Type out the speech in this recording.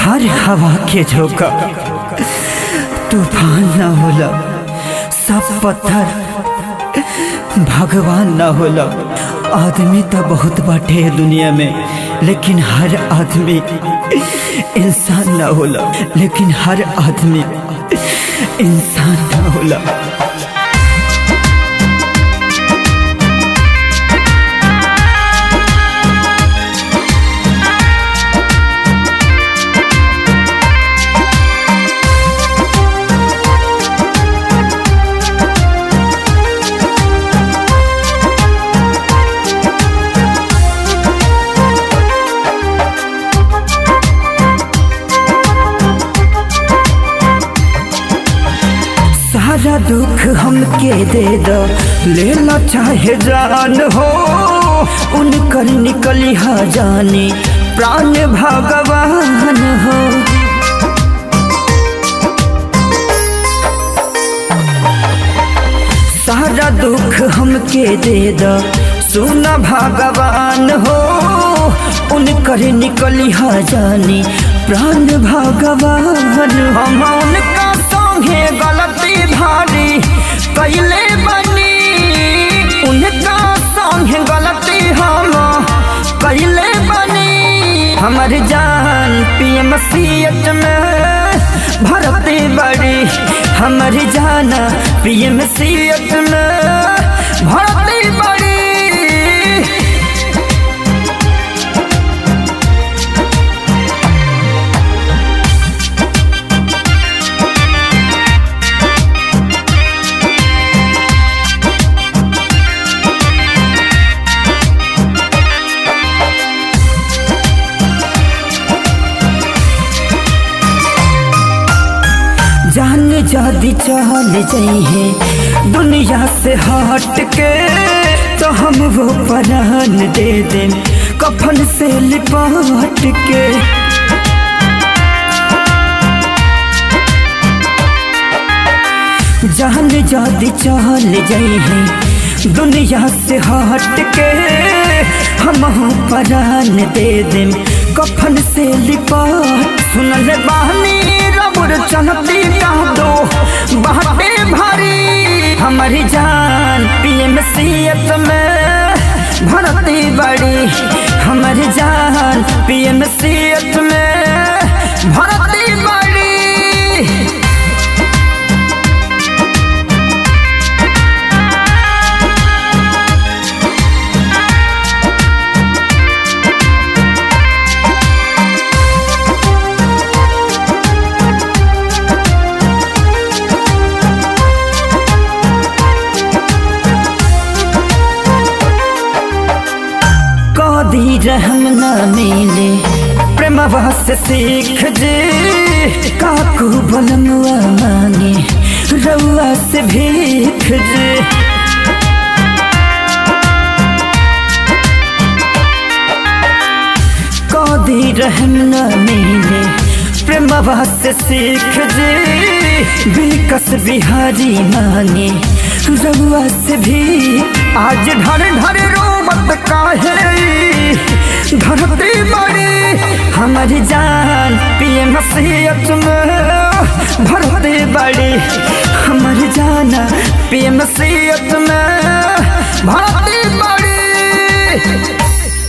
हर हवा के झोंका तूफान ना होला, सब पत्थर भगवान ना होला। आदमी तो बहुत बाटे दुनिया में, लेकिन हर आदमी इंसान ना होला, लेकिन हर आदमी इंसान ना होला। सारा दुख हमके दे दो, लेना चाहे जान हो, उनकर निकली हा जाने प्राण भगवान हो। सारा दुख हमके दे दो, सुना भगवान हो, उनकर निकली हा जाने प्राण भगवान। हम उनका संगे गलती भारी कैले बनी, उनका संगे गलती हम कैले बनी। हमार जान पीएमसीएच में भर्ती बड़ी, हमार जान पीएमसीएच में भर्ती बड़ी। जान जादी चल जाइए दुनिया से हट के, तो हम वो प्राण दे दें कफन से लिपट के। जान जादी चल जाइए दुनिया से हट के, हम प्राण दे दें कफन से लिपट। सुनल बहनी रबुर चलती का दो बहते भारी, हमारी जान पीएमसीएच में भर्ती बड़ी, हमारी जान पीएमसीएच में भर्ती बड़ी। दी रहम न मिले प्रेमवा से सीख जे, काकू बलमुआ मांगे रउआ से भीख जे। कदी रहम न मिले प्रेमवा से सीख जे, विकस बिहारी मांगे रउआ से भी। आज ढर ढर रोबत काहे धरती बड़ी, हमारी जान पीएमसीएच में भर्ती बड़ी, हमारी जान पीएमसीएच में